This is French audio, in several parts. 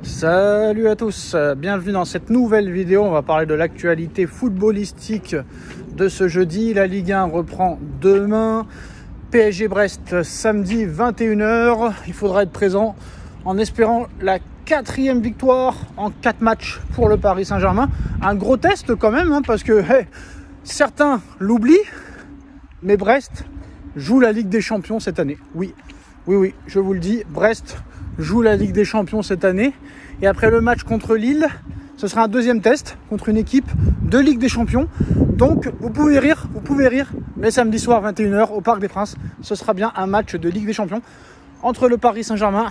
Salut à tous, bienvenue dans cette nouvelle vidéo. On va parler de l'actualité footballistique de ce jeudi. La Ligue 1 reprend demain. PSG Brest samedi 21h. Il faudra être présent en espérant la 4e victoire en 4 matchs pour le Paris Saint-Germain. Un gros test quand même, parce que certains l'oublient, mais Brest joue la Ligue des Champions cette année. Oui, je vous le dis, Brest joue la Ligue des Champions cette année. Et après le match contre Lille, ce sera un deuxième test contre une équipe de Ligue des Champions. Donc vous pouvez rire, mais samedi soir 21h au Parc des Princes, ce sera bien un match de Ligue des Champions entre le Paris Saint-Germain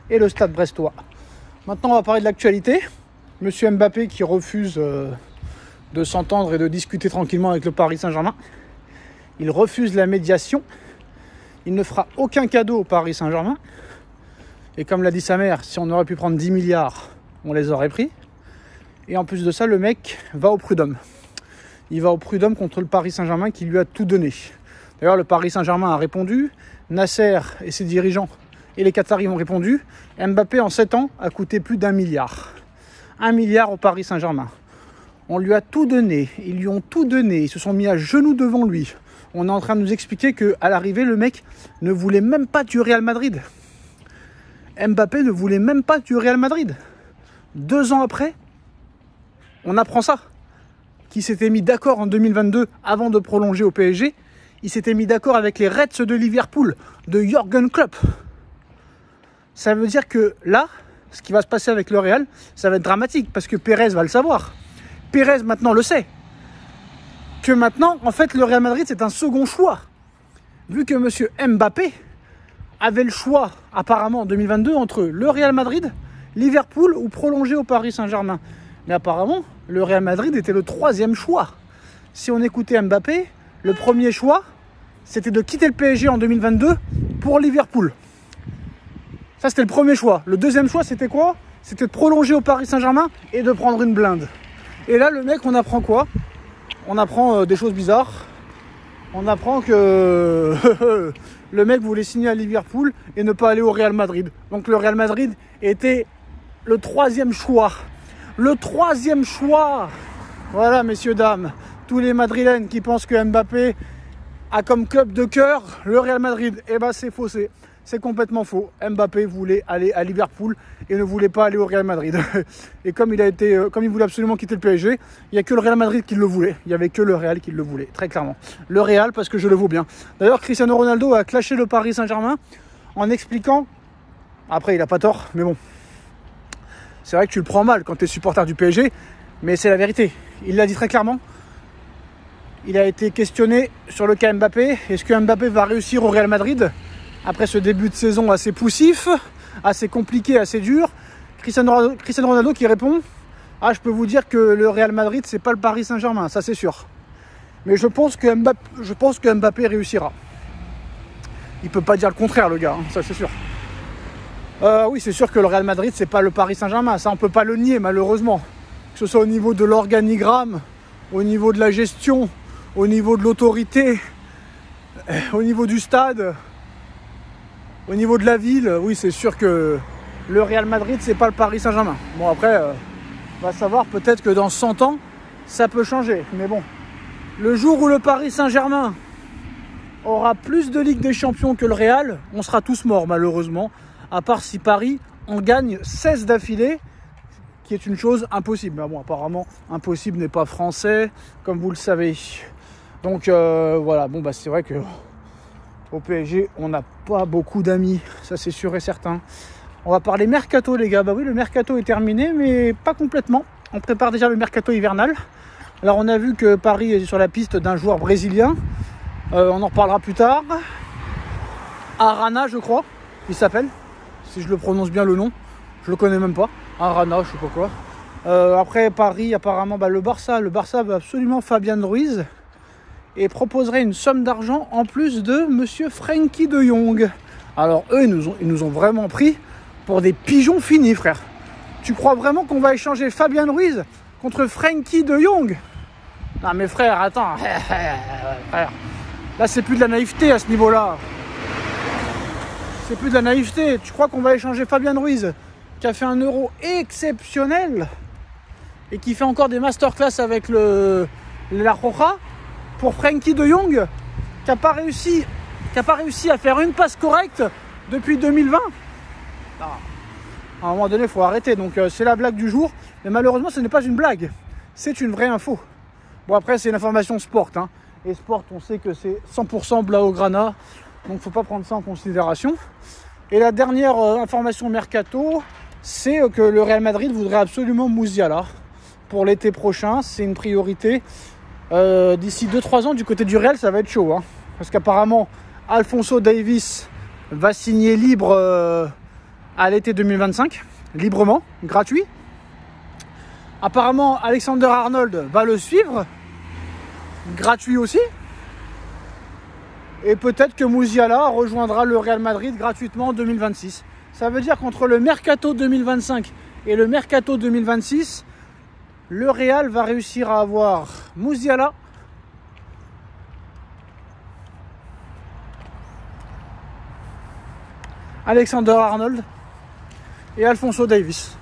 et le Stade Brestois. Maintenant on va parler de l'actualité. Monsieur Mbappé qui refuse de s'entendre et de discuter tranquillement avec le Paris Saint-Germain. Il refuse la médiation. Il ne fera aucun cadeau au Paris Saint-Germain. Et comme l'a dit sa mère, si on aurait pu prendre 10 milliards, on les aurait pris. Et en plus de ça, le mec va au prud'homme. Il va au prud'homme contre le Paris Saint-Germain qui lui a tout donné. D'ailleurs, le Paris Saint-Germain a répondu. Nasser et ses dirigeants et les Qataris ont répondu. Mbappé, en 7 ans, a coûté plus d'1 milliard. 1 milliard au Paris Saint-Germain. On lui a tout donné. Ils lui ont tout donné. Ils se sont mis à genoux devant lui. On est en train de nous expliquer qu'à l'arrivée, le mec ne voulait même pas du Real Madrid. Mbappé ne voulait même pas du Real Madrid. 2 ans après, on apprend ça. Qui s'était mis d'accord en 2022 avant de prolonger au PSG. Il s'était mis d'accord avec les Reds de Liverpool, de Jürgen Klopp. Ça veut dire que là, ce qui va se passer avec le Real, ça va être dramatique parce que Pérez va le savoir. Pérez maintenant le sait. Que maintenant, en fait, le Real Madrid, c'est un second choix. Vu que monsieur Mbappé avait le choix, apparemment, en 2022, entre le Real Madrid, Liverpool ou prolonger au Paris Saint-Germain. Mais apparemment, le Real Madrid était le 3e choix. Si on écoutait Mbappé, le premier choix, c'était de quitter le PSG en 2022 pour Liverpool. Ça, c'était le premier choix. Le deuxième choix, c'était quoi? C'était de prolonger au Paris Saint-Germain et de prendre une blinde. Et là, le mec, on apprend quoi? On apprend des choses bizarres. On apprend que le mec voulait signer à Liverpool et ne pas aller au Real Madrid. Donc le Real Madrid était le 3e choix. Le 3e choix. Voilà, messieurs, dames. Tous les Madrilènes qui pensent que Mbappé a comme club de cœur le Real Madrid. Eh ben, c'est faussé. C'est complètement faux. Mbappé voulait aller à Liverpool et ne voulait pas aller au Real Madrid. Et comme il voulait absolument quitter le PSG, il n'y a que le Real Madrid qui le voulait. Il n'y avait que le Real qui le voulait, très clairement. Le Real, parce que je le vaux bien. D'ailleurs, Cristiano Ronaldo a clashé le Paris Saint-Germain en expliquant... Après, il n'a pas tort, mais bon. C'est vrai que tu le prends mal quand tu es supporter du PSG, mais c'est la vérité. Il l'a dit très clairement. Il a été questionné sur le cas Mbappé. Est-ce que Mbappé va réussir au Real Madrid ? Après ce début de saison assez poussif, assez compliqué, assez dur, Cristiano Ronaldo qui répond « Ah, je peux vous dire que le Real Madrid, c'est pas le Paris Saint-Germain, ça c'est sûr. Mais je pense que Mbappé réussira. » Il peut pas dire le contraire, le gars, hein, ça c'est sûr. Oui, c'est sûr que le Real Madrid, c'est pas le Paris Saint-Germain, ça on peut pas le nier malheureusement. Que ce soit au niveau de l'organigramme, au niveau de la gestion, au niveau de l'autorité, au niveau du stade... Au niveau de la ville, oui, c'est sûr que le Real Madrid, c'est pas le Paris Saint-Germain. Bon, après, on va savoir, peut-être que dans 100 ans, ça peut changer. Mais bon, le jour où le Paris Saint-Germain aura plus de Ligue des Champions que le Real, on sera tous morts, malheureusement. À part si Paris en gagne 16 d'affilée, qui est une chose impossible. Mais bon, apparemment, impossible n'est pas français, comme vous le savez. Donc, voilà, bon, bah, c'est vrai que... Au PSG, on n'a pas beaucoup d'amis, ça c'est sûr et certain. On va parler mercato, les gars. Bah oui, le mercato est terminé, mais pas complètement. On prépare déjà le mercato hivernal. Alors on a vu que Paris est sur la piste d'un joueur brésilien. On en reparlera plus tard. Arana, je crois, il s'appelle. Si je le prononce bien le nom. Je le connais même pas. Arana, je sais pas quoi. Après Paris, apparemment, le Barça veut absolument Fabian Ruiz. Et proposerait une somme d'argent en plus de monsieur Frenkie de Jong. Alors eux, ils nous ont vraiment pris pour des pigeons finis, frère. Tu crois vraiment qu'on va échanger Fabian Ruiz contre Frenkie de Jong? Non mais frère, attends. Frère. Là, c'est plus de la naïveté à ce niveau-là. C'est plus de la naïveté. Tu crois qu'on va échanger Fabian Ruiz qui a fait un Euro exceptionnel et qui fait encore des masterclass avec la Roja, pour Frenkie de Jong, qui n'a pas réussi à faire une passe correcte depuis 2020. Non. À un moment donné, il faut arrêter. Donc c'est la blague du jour. Mais malheureusement, ce n'est pas une blague. C'est une vraie info. Bon, après, c'est une information sport. Hein. Et sport, on sait que c'est 100% Blaugrana. Donc, il ne faut pas prendre ça en considération. Et la dernière information mercato, c'est que le Real Madrid voudrait absolument Musiala pour l'été prochain. C'est une priorité. D'ici 2-3 ans, du côté du Real, ça va être chaud. Hein. Parce qu'apparemment, Alphonso Davies va signer libre à l'été 2025. Librement, gratuit. Apparemment, Alexander Arnold va le suivre. Gratuit aussi. Et peut-être que Musiala rejoindra le Real Madrid gratuitement en 2026. Ça veut dire qu'entre le Mercato 2025 et le Mercato 2026, le Real va réussir à avoir Musiala, Alexander Arnold et Alphonso Davies.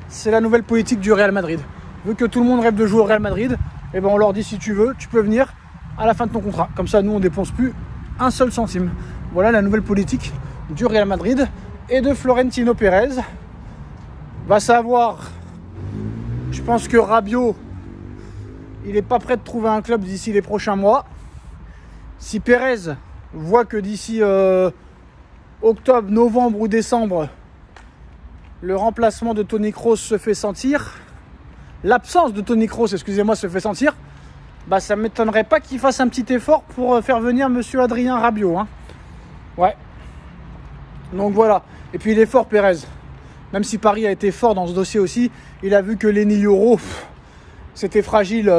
C'est la nouvelle politique du Real Madrid. Vu que tout le monde rêve de jouer au Real Madrid, et ben on leur dit si tu veux, tu peux venir à la fin de ton contrat. Comme ça, nous, on ne dépense plus un seul centime. Voilà la nouvelle politique du Real Madrid et de Florentino Pérez. Va savoir, je pense que Rabiot, il n'est pas prêt de trouver un club d'ici les prochains mois. Si Pérez voit que d'ici octobre, novembre ou décembre, le remplacement de Toni Kroos se fait sentir, l'absence de Toni Kroos, excusez-moi, se fait sentir, bah ça ne m'étonnerait pas qu'il fasse un petit effort pour faire venir monsieur Adrien Rabiot. Hein. Ouais. Donc voilà. Et puis il est fort, Pérez. Même si Paris a été fort dans ce dossier aussi, il a vu que Lenny Yoro, c'était fragile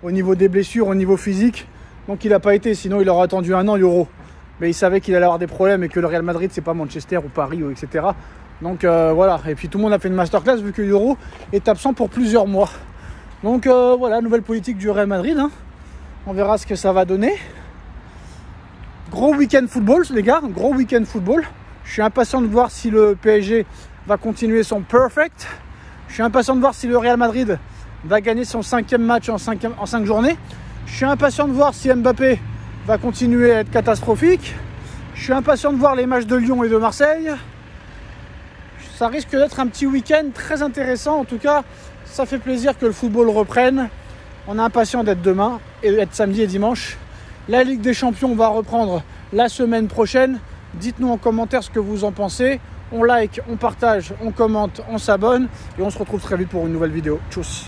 au niveau des blessures, au niveau physique. Donc il n'a pas été, sinon il aurait attendu un an, Yoro. Mais il savait qu'il allait avoir des problèmes et que le Real Madrid, c'est pas Manchester ou Paris, ou etc. Donc voilà. Et puis tout le monde a fait une masterclass vu que Yoro est absent pour plusieurs mois. Donc voilà, nouvelle politique du Real Madrid. Hein. On verra ce que ça va donner. Gros week-end football, les gars. Gros week-end football. Je suis impatient de voir si le PSG va continuer son perfect. Je suis impatient de voir si le Real Madrid va gagner son 5e match en 5 journées. Je suis impatient de voir si Mbappé va continuer à être catastrophique. Je suis impatient de voir les matchs de Lyon et de Marseille. Ça risque d'être un petit week-end très intéressant. En tout cas, ça fait plaisir que le football reprenne. On est impatient d'être demain et d'être samedi et dimanche. La Ligue des Champions va reprendre la semaine prochaine. Dites-nous en commentaire ce que vous en pensez. On like, on partage, on commente, on s'abonne. Et on se retrouve très vite pour une nouvelle vidéo. Tchuss.